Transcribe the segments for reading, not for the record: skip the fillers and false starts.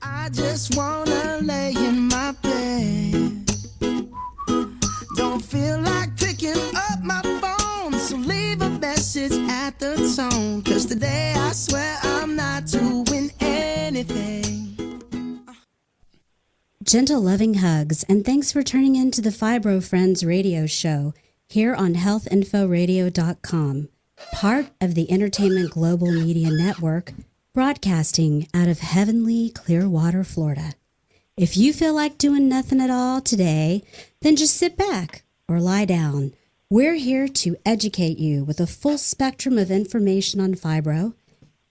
I just wanna lay in my bed. Don't feel like picking up my phone, so leave a message at the tone. 'Cause today I swear I'm not doing anything. Gentle loving hugs, and thanks for tuning in to the Fibro Friends radio show here on healthinforadio.com, part of the Entertainment Global Media Network, broadcasting out of heavenly Clearwater, Florida. If you feel like doing nothing at all today, then just sit back or lie down. We're here to educate you with a full spectrum of information on fibro,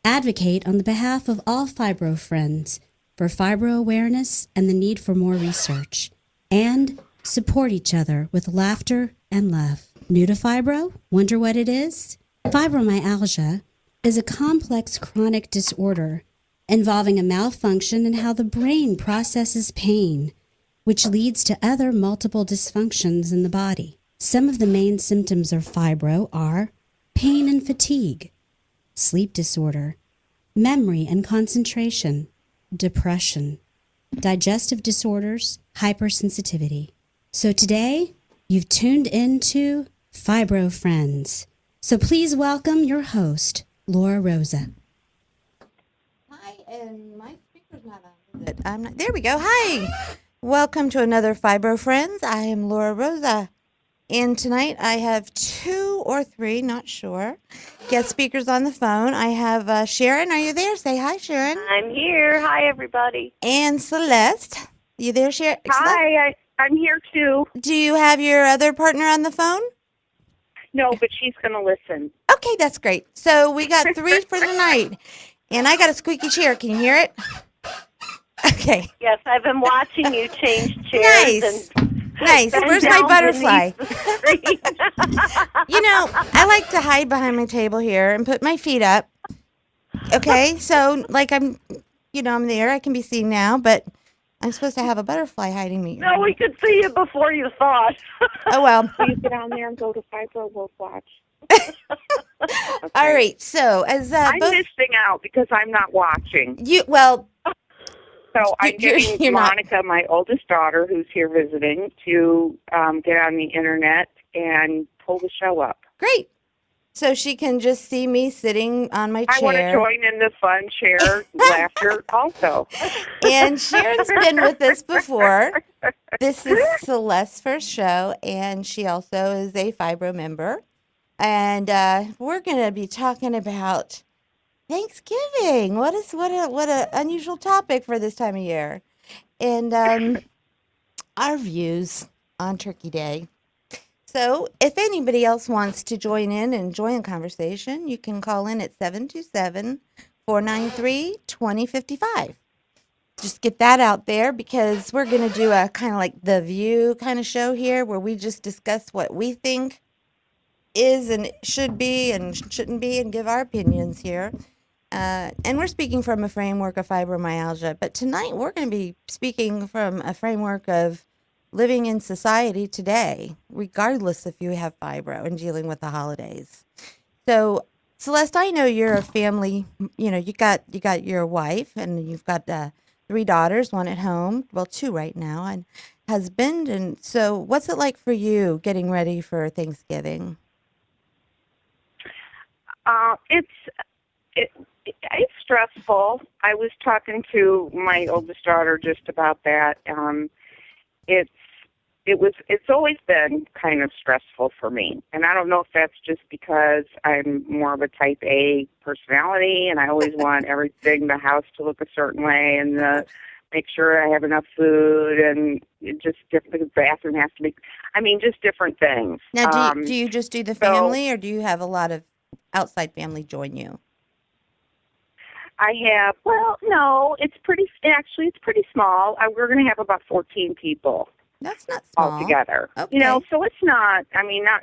advocate on the behalf of all fibro friends for fibro awareness and the need for more research, and support each other with laughter and love. New to fibro? Wonder what it is? Fibromyalgia is a complex chronic disorder involving a malfunction in how the brain processes pain, which leads to other multiple dysfunctions in the body. Some of the main symptoms of fibro are pain and fatigue, sleep disorder, memory and concentration, depression, digestive disorders, hypersensitivity. So today, you've tuned into Fibro Friends. So please welcome your host, Laura Rosa. Hi, and my speaker's not on, is it? I'm not. There we go. Hi. Welcome to another Fibro Friends. I am Laura Rosa. And tonight I have 2 or 3, not sure, guest speakers on the phone. I have Sharon. Are you there? Say hi, Sharon. I'm here. Hi, everybody. And Celeste. You there, Sharon? Hi, I'm here too. Do you have your other partner on the phone? No, but she's going to listen. Okay, that's great. So we got 3 for tonight. And I got a squeaky chair. Can you hear it? Okay. Yes, I've been watching you change chairs. Nice. And Nice. bend Where's my down butterfly? beneath the screen. You know, I like to hide behind my table here and put my feet up. Okay, so like I'm there. I can be seen now, but I'm supposed to have a butterfly hiding me. No, we could see you before you thought. Oh, well. Please get on there and go to Fibro. We'll watch. Okay. All right, so as I'm both missing out because I'm not watching. So I'm getting Monica, my oldest daughter, who's here visiting, to get on the internet and pull the show up. Great. So she can just see me sitting on my chair. I want to join in the fun share laughter also. And Sharon's been with us before. This is Celeste's first show, and she also is a Fibro member. And we're going to be talking about Thanksgiving. What a unusual topic for this time of year. And our views on Turkey Day. So if anybody else wants to join in and join the conversation, you can call in at 727-493-2055. Just get that out there because we're going to do a kind of like The View kind of show here where we just discuss what we think is and should be and shouldn't be and give our opinions here. And we're speaking from a framework of fibromyalgia, but tonight we're going to be speaking from a framework of living in society today, regardless if you have fibro and dealing with the holidays. So, Celeste, I know you're a family. You know, you got your wife, and you've got 3 daughters, 1 at home, well, 2 right now, and husband. And so, what's it like for you getting ready for Thanksgiving? It's stressful. I was talking to my oldest daughter just about that. It's always been kind of stressful for me, and I don't know if that's just because I'm more of a type A personality, and I always want everything, the house to look a certain way, and make sure I have enough food, and the bathroom has to be. I mean, just different things. Now, do you just do the family, or do you have a lot of outside family join you? I have, no, it's pretty small. We're going to have about 14 people. That's not small. Altogether. Okay. So it's not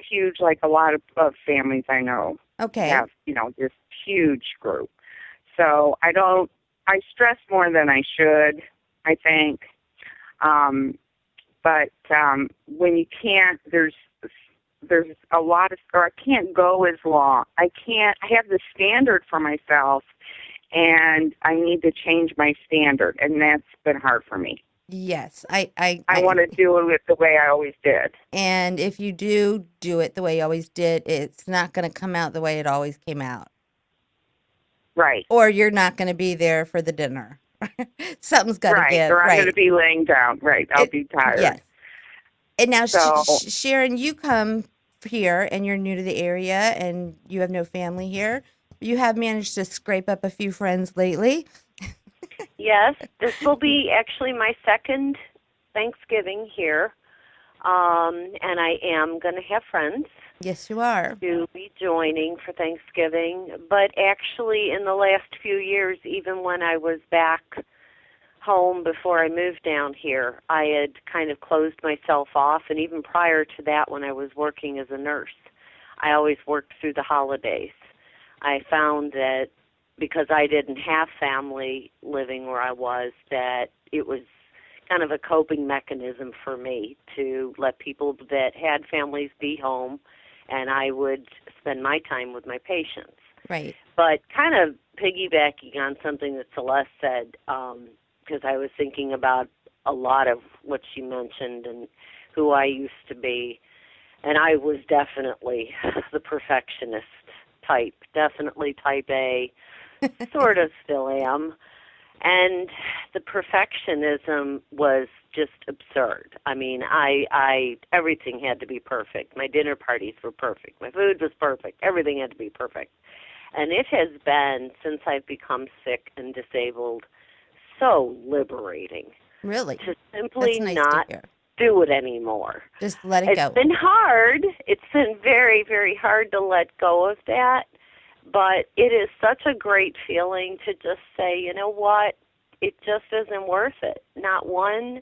huge like a lot of families I know. Okay. Have, this huge group. So I stress more than I should, I think. But when you can't, there's a lot of, or I can't go as long. I have the standard for myself. and I need to change my standard, and that's been hard for me. Yes, I want to do it the way I always did. and if you do it the way you always did, it's not going to come out the way it always came out. Right. Or you're not going to be there for the dinner. Something's got to Right. give, Or I'm going right? to be laying down. Right. I'll It, be tired. yes. And now, So, Sharon, you come here and you're new to the area and you have no family here. You have managed to scrape up a few friends lately. Yes, this will be actually my second Thanksgiving here, and I am going to have friends Yes, you are. to be joining for Thanksgiving. But actually, in the last few years, even when I was back home before I moved down here, I had kind of closed myself off, and even prior to that, when I was working as a nurse, I always worked through the holidays. I found that because I didn't have family living where I was, that it was kind of a coping mechanism for me to let people that had families be home, and I would spend my time with my patients. Right. But kind of piggybacking on something that Celeste said, because I was thinking about a lot of what she mentioned and who I used to be, and I was definitely the perfectionist type, definitely type A, sort of still am. And the perfectionism was just absurd. I mean, I everything had to be perfect. My dinner parties were perfect. My food was perfect. Everything had to be perfect. And it has been, since I've become sick and disabled, so liberating Really? to simply That's nice not to hear. do it anymore. Just let it It's go. been hard. It's been very, very hard to let go of that. But it is such a great feeling to just say, you know what, it just isn't worth it. Not one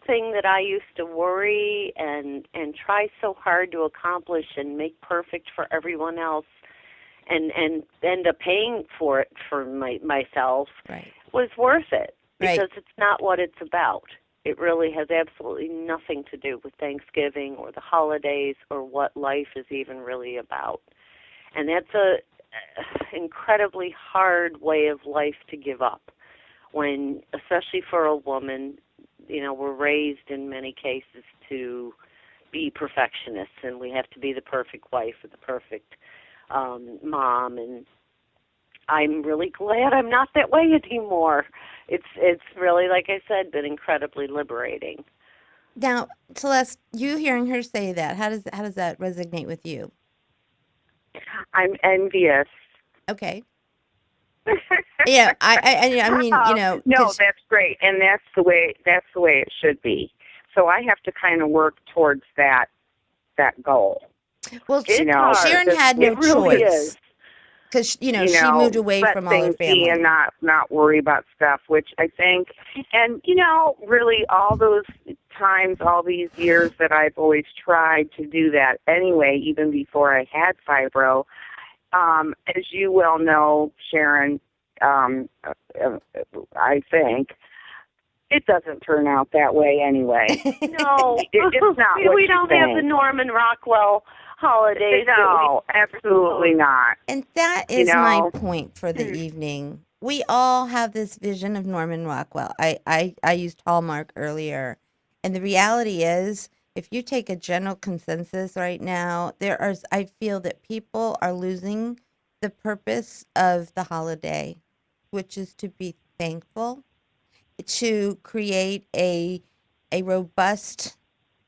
thing that I used to worry and try so hard to accomplish and make perfect for everyone else and end up paying for it for myself Right. was worth it, Right. because it's not what it's about. It really has absolutely nothing to do with Thanksgiving or the holidays or what life is even really about. And that's a incredibly hard way of life to give up, when, especially for a woman, you know, we're raised in many cases to be perfectionists, and we have to be the perfect wife or the perfect mom, and I'm really glad I'm not that way anymore. It's really, like I said, been incredibly liberating. Now, Celeste, you hearing her say that, how does that resonate with you? I'm envious. Okay. Yeah, I mean, you know, no, 'cause- that's great, and that's the way it should be. So I have to kind of work towards that goal. well, It's You know, hard. Sharon just- had no It really choice is. because you know you she know, moved away let from all her things be family. and not worry about stuff, which I think, and you know, really all those times, all these years that I've always tried to do that anyway, even before I had fibro. As you well know, Sharon, I think it doesn't turn out that way anyway. No, It's not what we you don't have the think. Norman Rockwell holidays. No, absolutely not. And that You is my know? point for the evening. We all have this vision of Norman Rockwell. I used Hallmark earlier. And the reality is, if you take a general consensus right now, I feel that people are losing the purpose of the holiday, which is to be thankful, to create a robust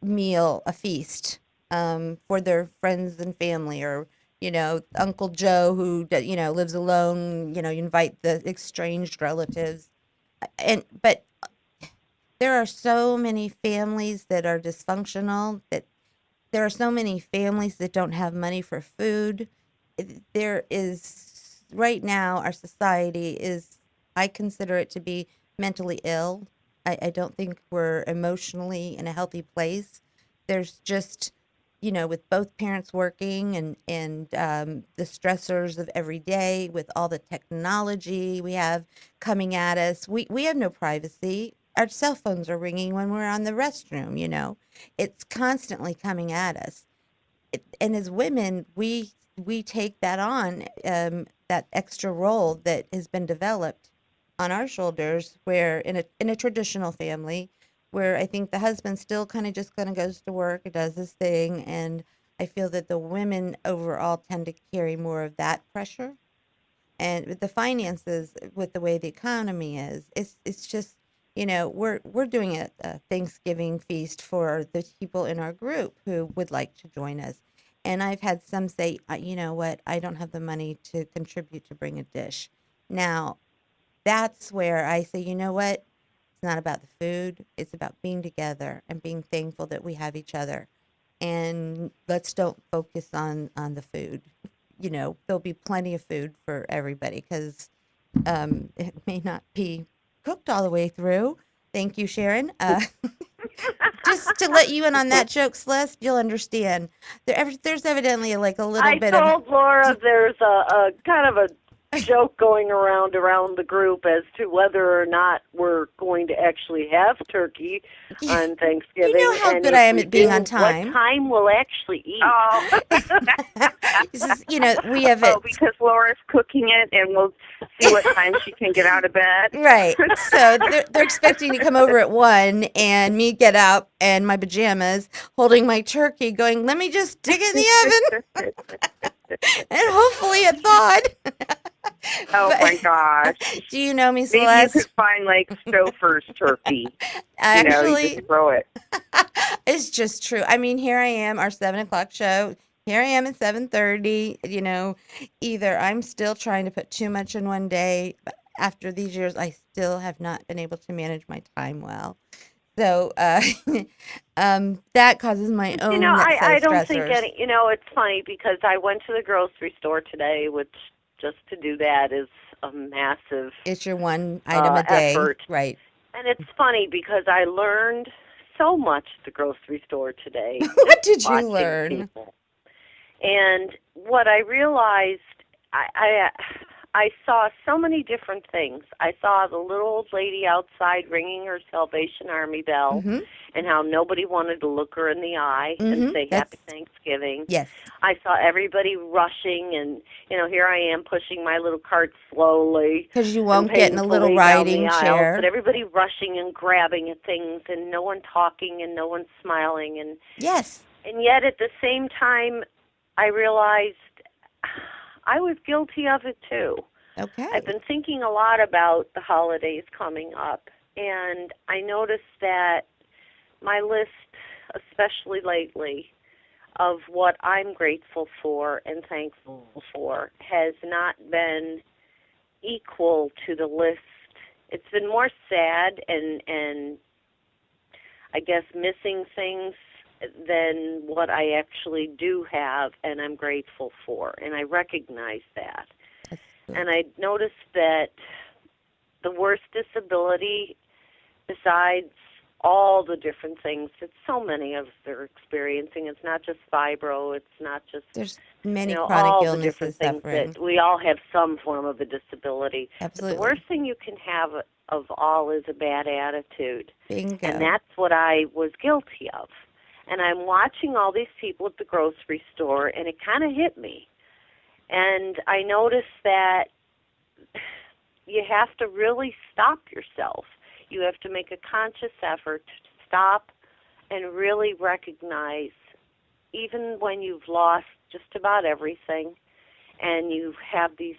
meal, a feast, for their friends and family, or you know, Uncle Joe who you know lives alone. You know, you invite the estranged relatives, and but there are so many families that are dysfunctional. That there are so many families that don't have money for food. There is right now our society is, I consider it to be mentally ill. I don't think we're emotionally in a healthy place. There's just, you know, with both parents working and the stressors of every day, with all the technology we have coming at us, we have no privacy. Our cell phones are ringing when we're on the restroom, you know. It's constantly coming at us. And as women, we take that on that extra role that has been developed on our shoulders, where in a traditional family, where I think the husband still kind of just kind of goes to work, does his thing, and I feel that the women overall tend to carry more of that pressure. And with the finances, with the way the economy is, it's just, we're doing a Thanksgiving feast for the people in our group who would like to join us. And I've had some say, you know what, I don't have the money to contribute to bring a dish. Now, that's where I say, you know what? It's not about the food. It's about being together and being thankful that we have each other. And let's don't focus on the food. There'll be plenty of food for everybody because it may not be cooked all the way through. Thank you, Sharon. Just to let you in on that joke, Celeste, you'll understand. There's evidently like a little I bit of. told Laura there's a kind of a joke going around the group as to whether or not we're going to actually have turkey on Thanksgiving. You know how and good if I am we at being do, on time. What time we'll actually eat? Oh. This is, we have it. Oh, because Laura's cooking it, and we'll see what time she can get out of bed. Right. So they're expecting to come over at 1 and me get up in my pajamas holding my turkey going, let me just dig it in the oven and hopefully it thawed. Oh, But- my gosh. Do you know me, Maybe you Celeste? could find, like, Stouffer's turkey. Actually, you just throw it. it's just true. I mean, here I am, our 7 o'clock show. Here I am at 7:30. Either I'm still trying to put too much in one day. But after these years, I still have not been able to manage my time well. So that causes my own I don't think stressors. it's funny because I went to the grocery store today, which just to do that is a massive It's your one item a day, effort. right? And it's funny because I learned so much at the grocery store today. What did you watching learn? people. And what I realized, I saw so many different things. I saw the little old lady outside ringing her Salvation Army bell, Mm-hmm. and how nobody wanted to look her in the eye and say Happy Thanksgiving. Yes. I saw everybody rushing, and here I am pushing my little cart slowly. Because you won't and get in a little painfully down riding the aisles, chair. but everybody rushing and grabbing at things, and no one talking, and no one smiling, and Yes. and yet at the same time, I realized I was guilty of it too. Okay. I've been thinking a lot about the holidays coming up, and I noticed that my list, especially lately, of what I'm grateful for and thankful for has not been equal to the list. It's been more sad and I guess missing things than what I actually do have and I'm grateful for, and I recognize that. And I noticed that the worst disability, besides all the different things that so many of us are experiencing, it's not just fibro, it's not just There's many all chronic the illnesses different things suffering. that we all have some form of a disability. Absolutely. But the worst thing you can have of all is a bad attitude. Bingo. And that's what I was guilty of. And I'm watching all these people at the grocery store, and it kind of hit me. And I noticed that you have to really stop yourself. You have to make a conscious effort to stop and really recognize, even when you've lost just about everything, and you have these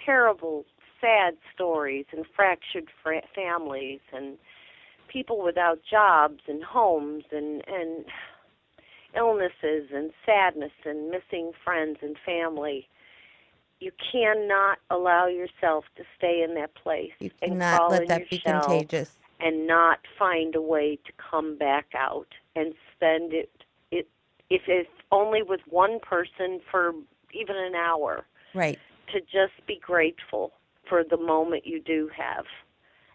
terrible, sad stories and fractured families and people without jobs and homes and illnesses and sadness and missing friends and family. You cannot allow yourself to stay in that place. You and cannot crawl let in that your be shell contagious. and not find a way to come back out and spend it if it's only with one person for even an hour. Right. To just be grateful for the moment you do have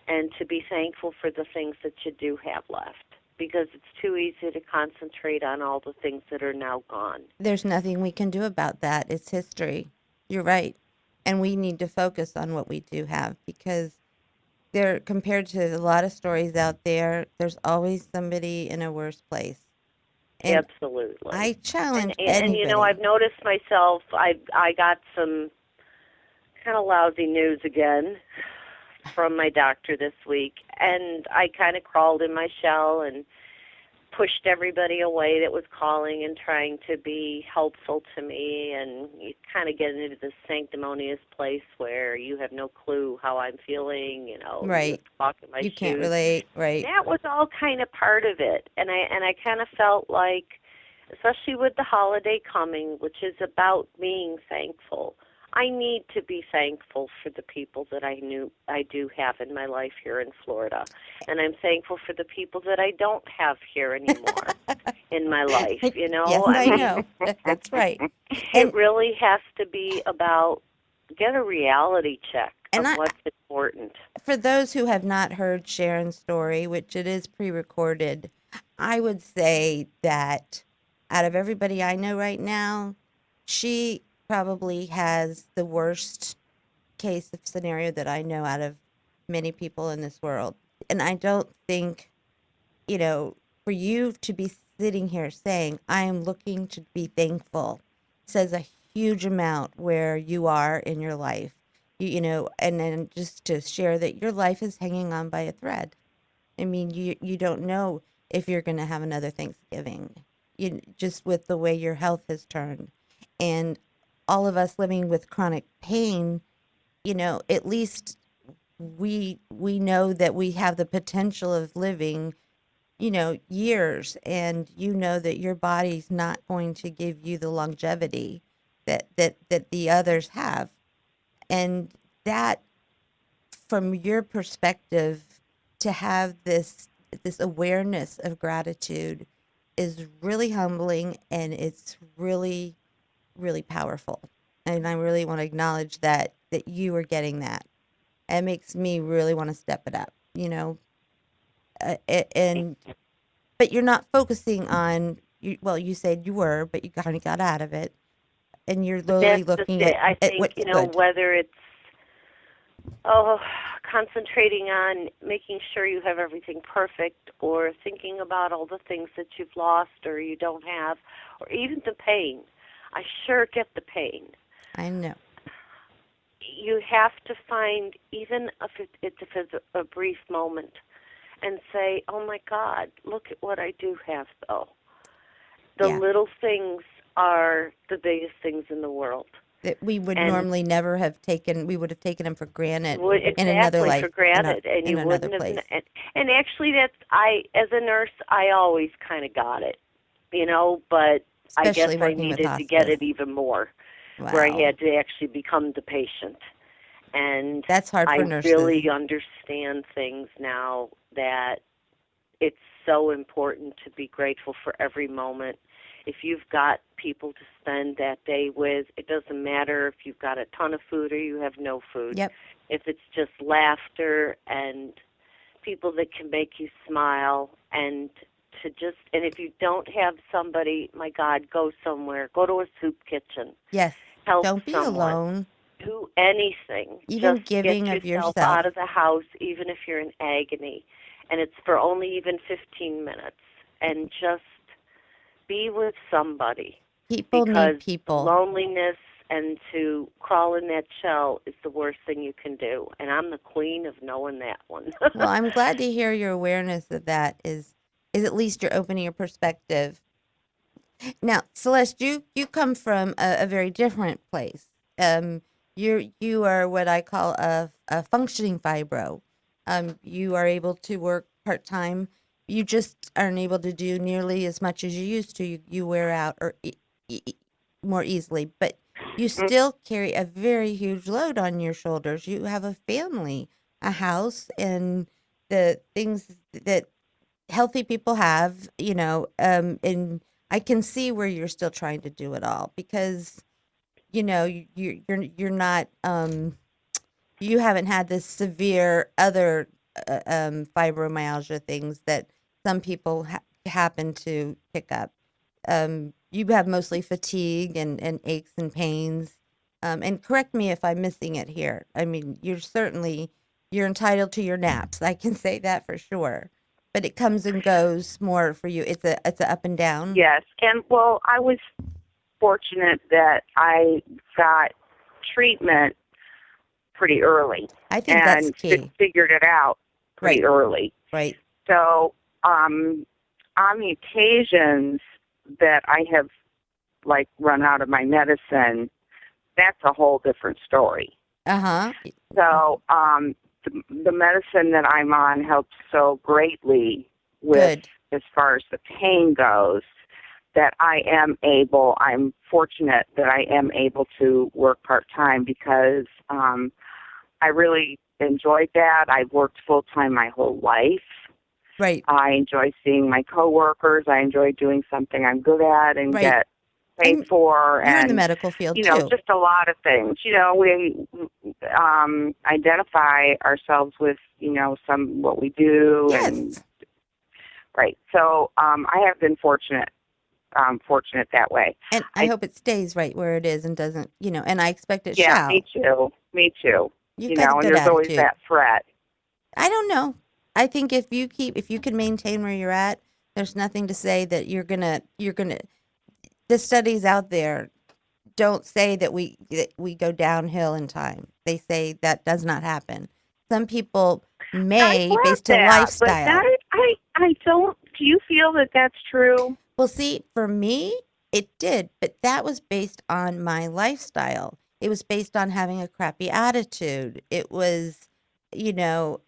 and to be thankful for the things that you do have left, because it's too easy to concentrate on all the things that are now gone. There's nothing we can do about that. It's history. You're right. And we need to focus on what we do have, because there, compared to a lot of stories out there, there's always somebody in a worse place. And Absolutely. I challenge and anybody. I've noticed myself, I got some kind of lousy news again from my doctor this week, and I kind of crawled in my shell and pushed everybody away that was calling and trying to be helpful to me, and you kind of get into this sanctimonious place where you have no clue how I'm feeling, you know, Right. walk in my You shoes. can't relate, right? That was all kind of part of it, and I kind of felt like, especially with the holiday coming, which is about being thankful, I need to be thankful for the people that I do have in my life here in Florida. And I'm thankful for the people that I don't have here anymore in my life, you know? Yes, I know. That's right. It really has to be about get a reality check of what's important. For those who have not heard Sharon's story, which it is pre-recorded, I would say that out of everybody I know right now, she probably has the worst case of scenario that I know out of many people in this world. And I don't think, you know, for you to be sitting here saying, I am looking to be thankful, says a huge amount where you are in your life. You know, and then just to share that your life is hanging on by a thread. I mean, you don't know if you're going to have another Thanksgiving, just with the way your health has turned. And all of us living with chronic pain, you know, at least we know that we have the potential of living, you know, years, and you know that your body's not going to give you the longevity that the others have. And that, from your perspective, to have this awareness of gratitude is really humbling, and it's really, really powerful. And I really want to acknowledge that you are getting that. It makes me really want to step it up, you know. But you're not focusing on you. Well, you said you were, but you kind of got out of it, and you're slowly looking I think, what's you know, good. whether it's concentrating on making sure you have everything perfect, or thinking about all the things that you've lost or you don't have, or even the pain. I sure get the pain. I know. You have to find, even if it's a brief moment, and say, oh my God, look at what I do have, though. The little things are the biggest things in the world. That we would normally never have taken. We would have taken them for granted in another life, for granted, and you wouldn't have. And actually, as a nurse, I always kind of got it, you know. But especially I guess I needed to get it even more, where I had to actually become the patient. And that's hard for nurses. I really understand things now, that it's so important to be grateful for every moment. If you've got people to spend that day with, it doesn't matter if you've got a ton of food or you have no food. Yep. If it's just laughter and people that can make you smile, and if you don't have somebody, my God, go somewhere. Go to a soup kitchen. Yes. Help Don't be someone. alone. Do anything. Even just giving get of yourself yourself out of the house, even if you're in agony. And it's for only even 15 minutes. And just be with somebody. People need people. Loneliness and to crawl in that shell is the worst thing you can do. And I'm the queen of knowing that one. Well, I'm glad to hear your awareness of that is at least you're opening your perspective. Now, Celeste, you come from a very different place. You are what I call a functioning fibro. You are able to work part-time. You just aren't able to do nearly as much as you used to. You wear out or more easily, but you still carry a very huge load on your shoulders. You have a family, a house, and the things that healthy people have, you know, and I can see where you're still trying to do it all because, you know, you're not, you haven't had this severe other fibromyalgia things that some people happen to pick up. You have mostly fatigue and aches and pains. And correct me if I'm missing it here. I mean, you're entitled to your naps. I can say that for sure. But it comes and goes more for you. It's a up and down. Yes, and well, I was fortunate that I got treatment pretty early I think that's and key. figured it out pretty early. Right. So on the occasions that I have like run out of my medicine, that's a whole different story. Uh-huh. So the medicine that I'm on helps so greatly with Good. as far as the pain goes that I'm fortunate that I am able to work part-time because I really enjoyed that. I've worked full-time my whole life. Right. I enjoy seeing my coworkers. I enjoy doing something I'm good at and get paid And for. You're in and the medical field, you know, too. just a lot of things. You know, we identify ourselves with, you know, what we do. Yes. And right. So I have been fortunate that way. And I hope it stays right where it is and doesn't, you know, and I expect it Yeah, shall. me too. Me too. You've You got know, a and good there's attitude. always that threat. I don't know. I think if you can maintain where you're at, there's nothing to say that you're gonna, the studies out there don't say that we go downhill in time. They say that does not happen. Some people may, I based that, on lifestyle. But that, I don't, do you feel that that's true? Well, see, for me, it did, but that was based on my lifestyle. It was based on having a crappy attitude. It was, you know,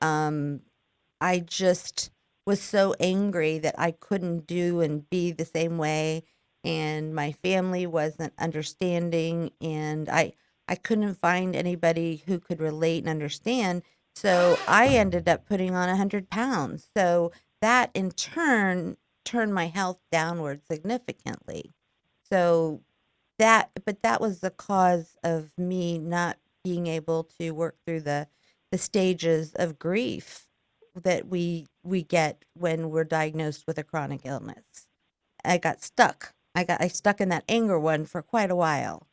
I just was so angry that I couldn't do and be the same way, and my family wasn't understanding, and I couldn't find anybody who could relate and understand. So I ended up putting on 100 pounds. So that in turn turned my health downward significantly. So that was the cause of me not being able to work through the stages of grief that we get when we're diagnosed with a chronic illness. I got stuck. I stuck in that anger one for quite a while,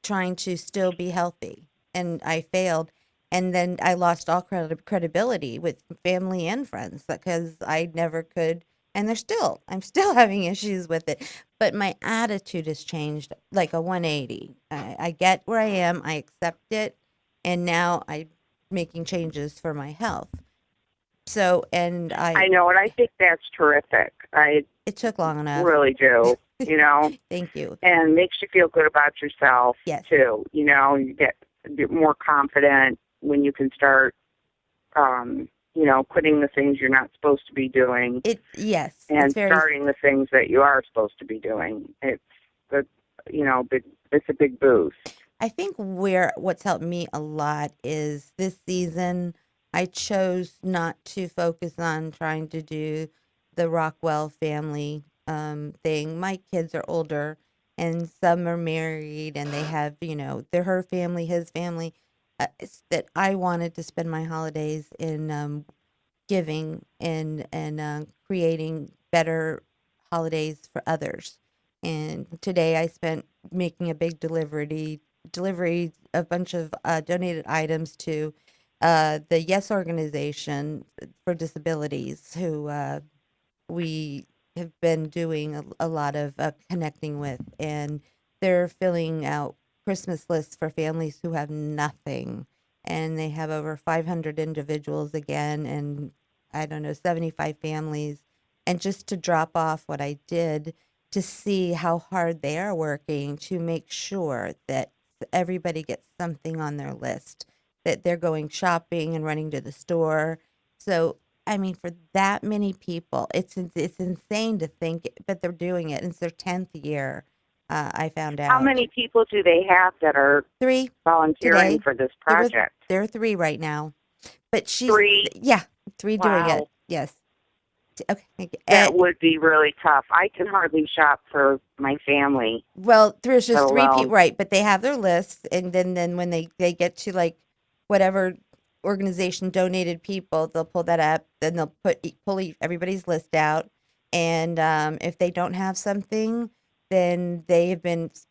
trying to still be healthy, and I failed. And then I lost all credibility with family and friends because I never could. And I'm still having issues with it. But my attitude has changed like a 180. I get where I am, I accept it, and now I'm making changes for my health. So, and I know, and I think that's terrific. It took long enough. Really do, you know. Thank you. And makes you feel good about yourself, too. You know, you get more confident when you can start, you know, quitting the things you're not supposed to be doing. And starting the things that you are supposed to be doing. It's it's a big boost. I think what's helped me a lot is this season I chose not to focus on trying to do the Rockwell family thing. My kids are older and some are married and they have, you know, they're her family, his family. That I wanted to spend my holidays in giving and creating better holidays for others. And today I spent making a big delivery a bunch of donated items to the Yes organization for disabilities, who we have been doing a lot of connecting with, and they're filling out Christmas lists for families who have nothing, and they have over 500 individuals again, and I don't know, 75 families, and just to drop off what I did to see how hard they are working to make sure that everybody gets something on their list, that they're going shopping and running to the store. So, I mean, for that many people, it's insane to think, but they're doing it. It's their 10th year, I found out. How many people do they have that are 3 volunteering today for this project? There are 3 right now. But she's 3? Yeah, 3 doing it. Yes. Okay. That would be really tough. I can hardly shop for my family. Well, there's just 3 people, right? But they have their lists, and then when they get to like whatever organization donated people, they'll pull that up. Then they'll pull everybody's list out, and if they don't have something, then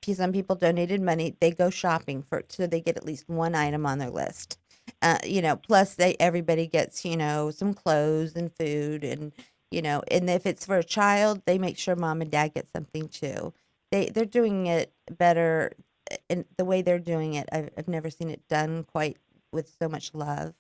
some people donated money. They go shopping so they get at least one item on their list. You know, plus everybody gets, you know, some clothes and food, and you know, and if it's for a child, they make sure mom and dad get something too. They're doing it better, and the way they're doing it, I've never seen it done quite with so much love,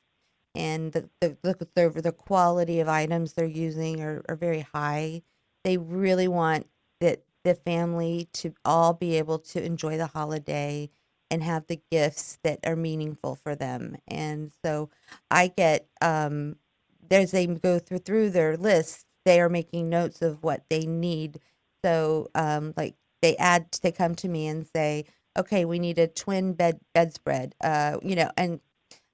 and the quality of items they're using are very high. They really want that the family to all be able to enjoy the holiday and have the gifts that are meaningful for them. And so I get as they go through their list, they are making notes of what they need. So like they come to me and say, okay, we need a twin bedspread, and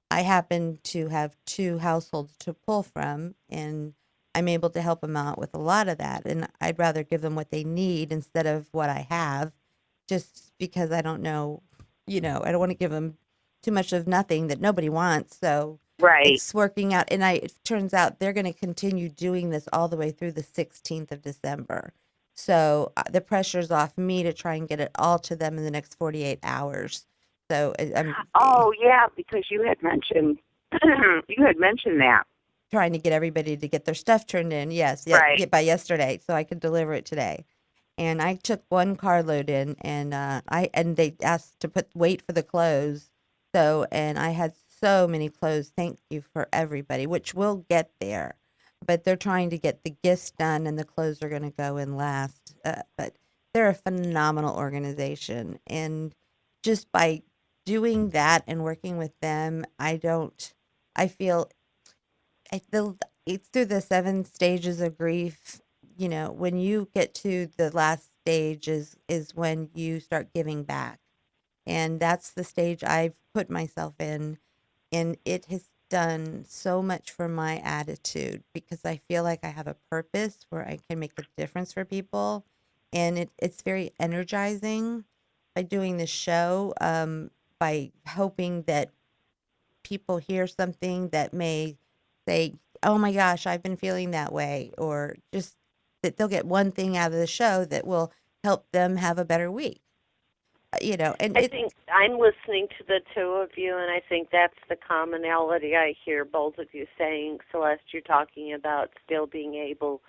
I happen to have two households to pull from, and I'm able to help them out with a lot of that. And I'd rather give them what they need instead of what I have, just because I don't know, I don't want to give them too much of nothing that nobody wants. So Right. it's working out. And it turns out they're going to continue doing this all the way through the 16th of December. So the pressure's off me to try and get it all to them in the next 48 hours. So I'm Oh, yeah, because you had mentioned that. trying to get everybody to get their stuff turned in. Yes, yeah, Right. by yesterday, so I could deliver it today. And I took one carload in, and they asked to wait for the clothes. So, and I had so many clothes. Thank you for everybody, which will get there. But they're trying to get the gifts done, and the clothes are going to go in last. But they're a phenomenal organization, and just by doing that and working with them, I feel it's through the 7 stages of grief. When you get to the last stage is when you start giving back. And that's the stage I've put myself in. And it has done so much for my attitude because I feel like I have a purpose where I can make a difference for people. And it's very energizing by doing this show, by hoping that people hear something that may say, "Oh my gosh, I've been feeling that way," or just that they'll get one thing out of the show that will help them have a better week. And I think I'm listening to the two of you, and I think that's the commonality I hear both of you saying. Celeste, you're talking about still being able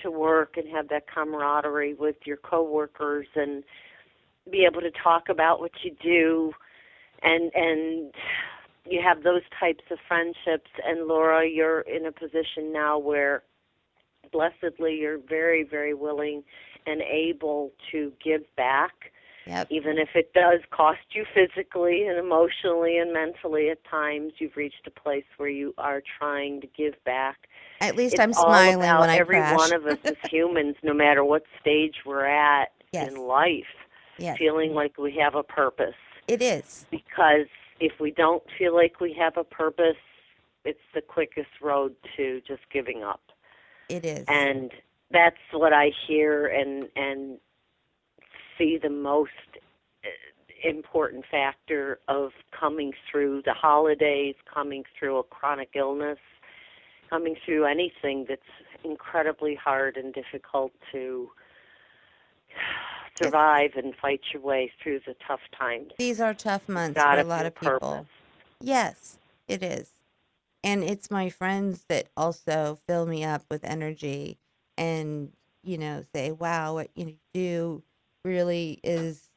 to work and have that camaraderie with your coworkers and be able to talk about what you do, and you have those types of friendships. And Laura, you're in a position now where blessedly you're very, very willing and able to give back. Yep. Even if it does cost you physically and emotionally and mentally at times, you've reached a place where you are trying to give back. At least It's I'm all smiling about when I every crash. one of us as humans, no matter what stage we're at Yes. in life, Yes. feeling like we have a purpose. It is. Because if we don't feel like we have a purpose, it's the quickest road to just giving up. It is. And that's what I hear and see the most important factor of coming through the holidays, coming through a chronic illness, coming through anything that's incredibly hard and difficult to survive and fight your way through the tough times. These are tough months for Gotta a lot feel of people. purpose. Yes, it is. And it's my friends that also fill me up with energy and, say, wow, what you do really is,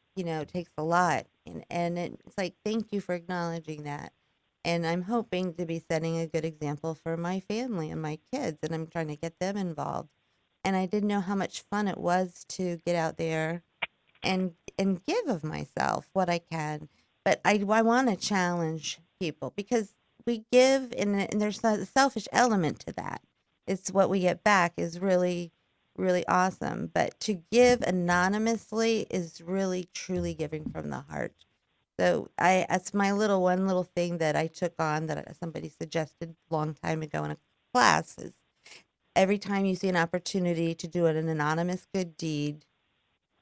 takes a lot. And it's like, thank you for acknowledging that. And I'm hoping to be setting a good example for my family and my kids, and I'm trying to get them involved. And I didn't know how much fun it was to get out there and give of myself what I can. But I want to challenge people because we give, and there's a selfish element to that. It's what we get back is really, really awesome. But to give anonymously is really, truly giving from the heart. So that's my one little thing that I took on that somebody suggested a long time ago in a class is every time you see an opportunity to do an anonymous good deed,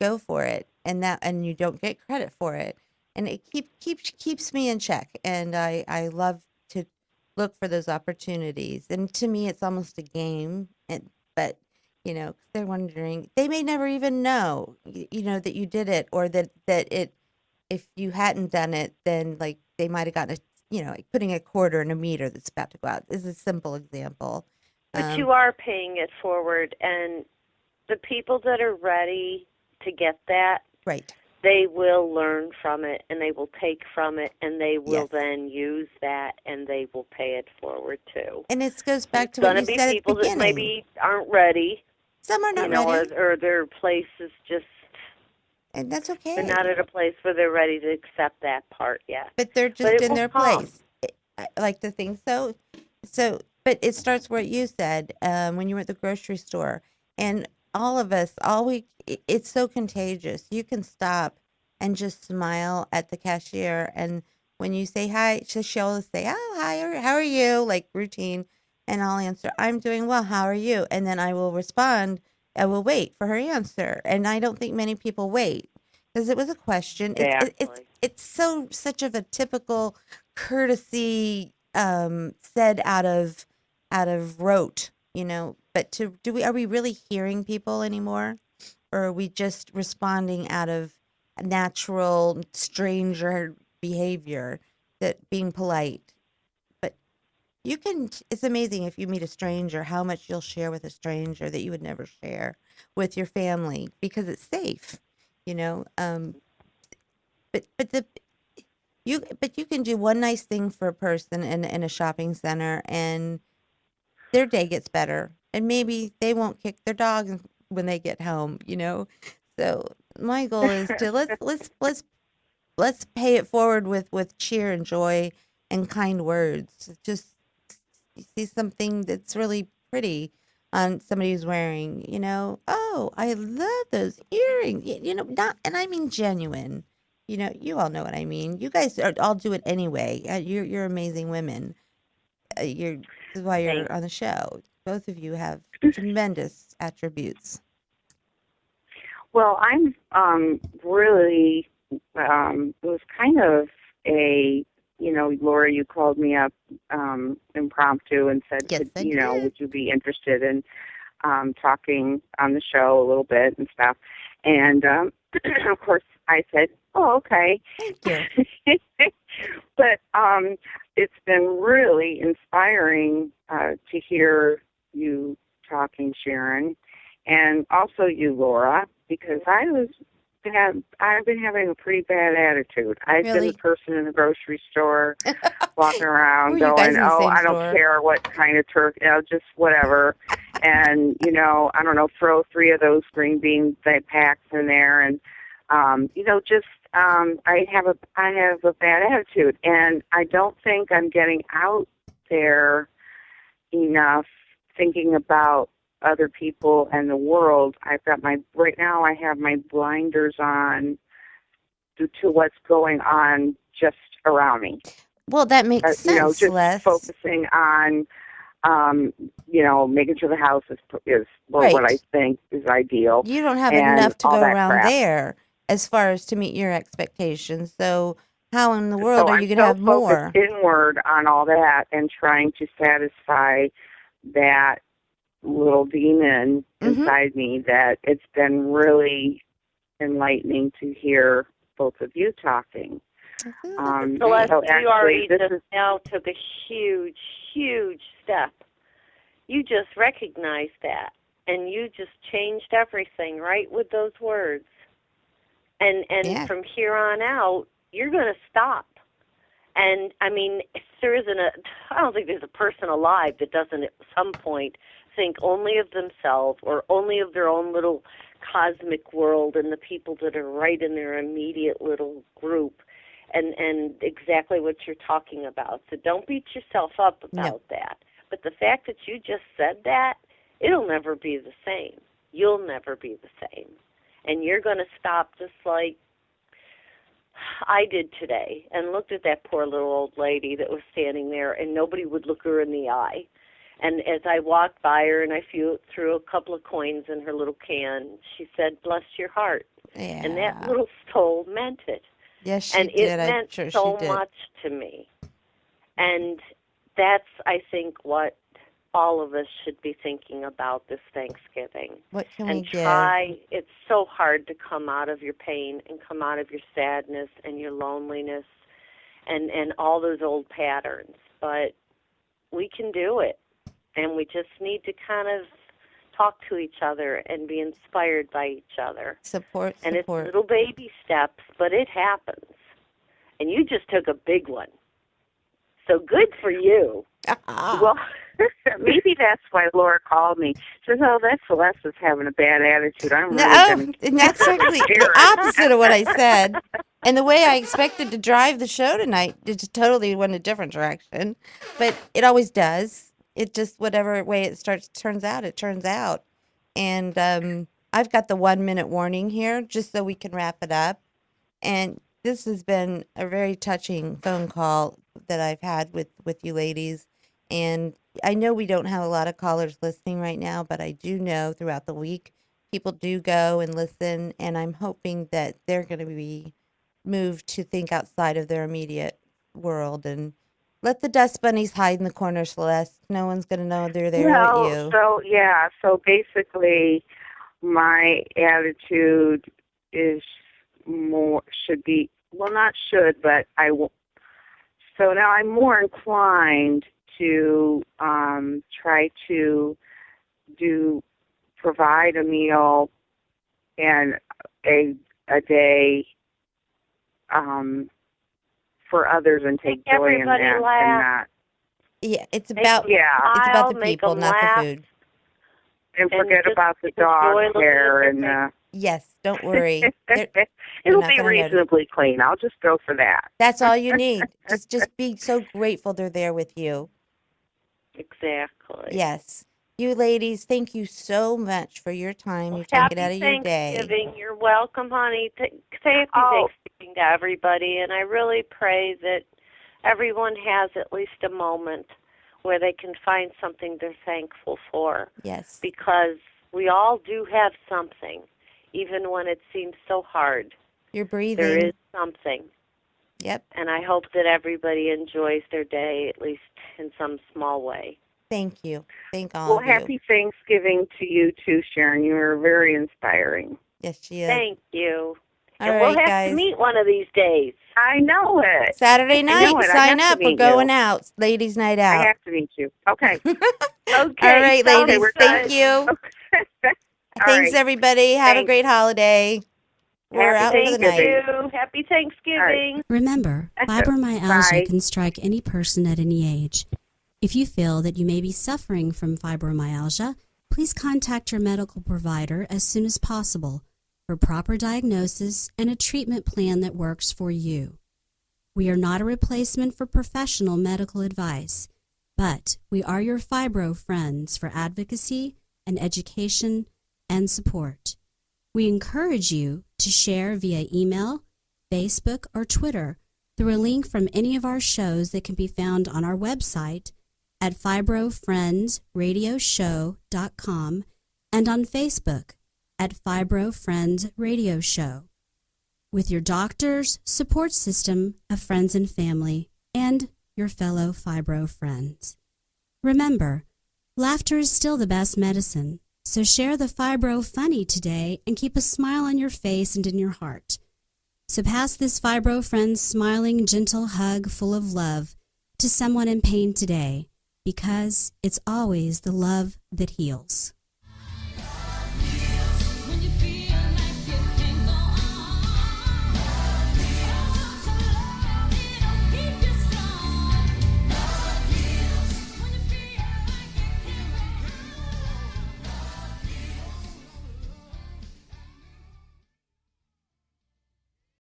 go for it, and you don't get credit for it, and it keeps me in check, and I love to look for those opportunities, and to me it's almost a game, but 'cause they're wondering, they may never even know that you did it, or that it if you hadn't done it, then like they might have gotten like putting a quarter in a meter that's about to go out is a simple example. But you are paying it forward, and the people that are ready to get that, Right. they will learn from it, and they will take from it, and they will Yes. then use that, and they will pay it forward too. And it goes back to There's what going you to be said at the people that beginning. maybe aren't ready, Some are you not know, ready, or their place is just, and that's they're okay. not at a place where they're ready to accept that part yet. But they're But just it in will their come. place. I like to think so. So, but it starts where you said when you were at the grocery store, and all of us, it's so contagious. You can stop and just smile at the cashier, and when you say hi, she'll say, "Oh, hi, how are you?" Like routine, and I'll answer, "I'm doing well. How are you?" And then I will respond. I will wait for her answer, and I don't think many people wait because it was a question. Exactly. It's such of a typical courtesy said out of rote, but are we really hearing people anymore, or are we just responding out of natural stranger behavior, that being polite? But it's amazing if you meet a stranger how much you'll share with a stranger that you would never share with your family because it's safe, you know but the you can do one nice thing for a person in a shopping center, and their day gets better, and maybe they won't kick their dog when they get home. So my goal is to let's pay it forward with cheer and joy and kind words. Just you see something that's really pretty on somebody who's wearing, oh, I love those earrings. Not, and I mean genuine. You all know what I mean. You guys all do it anyway. You're amazing women. This is why you're Thanks. on the show. Both of you have tremendous attributes. Well, I'm really, it was kind of a, Laura, you called me up impromptu and said, Yes, I did. would you be interested in talking on the show a little bit and stuff? And of course, I said, oh, okay. Thank you. But it's been really inspiring to hear you talking, Sharon, and also you, Laura, because I've been having a pretty bad attitude. I've been Really? the person in the grocery store walking around Were you guys going, in the oh, same I don't store? care what kind of turkey, just whatever. And, I don't know, throw 3 of those green bean packs in there. And, I have a bad attitude. And I don't think I'm getting out there enough thinking about other people and the world. Right now I have my blinders on due to what's going on just around me. Well, that makes sense, Just Les. focusing on, making sure the house is Right. what I think is ideal. You don't have and enough to all go that around crap. there as far as to meet your expectations. So how in the So world are I'm you going to so have more? focused inward on all that and trying to satisfy that little demon inside me that it's been really enlightening to hear both of you talking. Celeste, So you already actually, just now took a huge, huge step. You just recognized that, and you just changed everything right with those words. And Yeah. from here on out, you're going to stop. And, I mean, I don't think there's a person alive that doesn't at some point think only of themselves or only of their own little cosmic world and the people that are right in their immediate little group and exactly what you're talking about. So don't beat yourself up about that. But the fact that you just said that, it'll never be the same. You'll never be the same. And you're going to stop just like I did today and looked at that poor little old lady that was standing there and nobody would look her in the eye. And as I walked by her and I threw a couple of coins in her little can, she said, "Bless your heart." Yeah. And that little soul meant it. Yes, she and did. it meant I'm sure so she did. much to me. And that's, I think, what all of us should be thinking about this Thanksgiving. What can we And give? it's so hard to come out of your pain and come out of your sadness and your loneliness and all those old patterns. But we can do it. And we just need to kind of talk to each other and be inspired by each other. Support. And it's little baby steps, but it happens. And you just took a big one. So good for you. Well, maybe that's why Laura called me. She says, "Oh, that's Celeste's having a bad attitude. I'm really going to." And that's actually the opposite of what I said. And the way I expected to drive the show tonight, it just totally went a different direction. But it always does. It just, whatever way it turns out. And I've got the 1 minute warning here just so we can wrap it up. And this has been a very touching phone call that I've had with you ladies. And I know we don't have a lot of callers listening right now, but I do know throughout the week people do go and listen. And I'm hoping that they're going to be moved to think outside of their immediate world and let the dust bunnies hide in the corner, Celeste. No one's going to know they're there with you. So basically my attitude is but I will. So now I'm more inclined to try to provide a meal and a day for others and take joy in that. And not, it's about the people, not the food. And forget about the dog hair and yes, don't worry. It'll be reasonably clean. I'll just go for that. That's all you need. just be so grateful they're there with you. Exactly. Yes. You ladies, thank you so much for your time. You've taken it out of your day. Happy Thanksgiving. You're welcome, honey. Say happy Thanksgiving to everybody. And I really pray that everyone has at least a moment where they can find something they're thankful for. Yes. Because we all do have something, even when it seems so hard. You're breathing. There is something. Yep. And I hope that everybody enjoys their day, at least in some small way. Thank you. Thank all of you. Well, happy Thanksgiving to you too, Sharon. You are very inspiring. Yes, she is. Thank you. All and right, we'll have to meet one of these days. I know it. Saturday night, sign up. We're going out. Ladies' night out. I have to meet you. Okay. Okay. All right, ladies. Thank you. Okay. Thanks, everybody. Have a great holiday. We're out for the night. Happy Thanksgiving. Right. Remember, fibromyalgia can strike any person at any age. If you feel that you may be suffering from fibromyalgia, please contact your medical provider as soon as possible for proper diagnosis and a treatment plan that works for you. We are not a replacement for professional medical advice, but we are your Fibro Friends for advocacy and education and support. We encourage you to share via email, Facebook, or Twitter through a link from any of our shows that can be found on our website at fibrofriendsradioshow.com and on Facebook at Fibro Friends Radio Show. With your doctors, support system of friends and family, and your fellow Fibro friends. Remember, laughter is still the best medicine, so share the Fibro funny today and keep a smile on your face and in your heart. So pass this Fibro Friends smiling, gentle hug full of love to someone in pain today, because it's always the love that heals.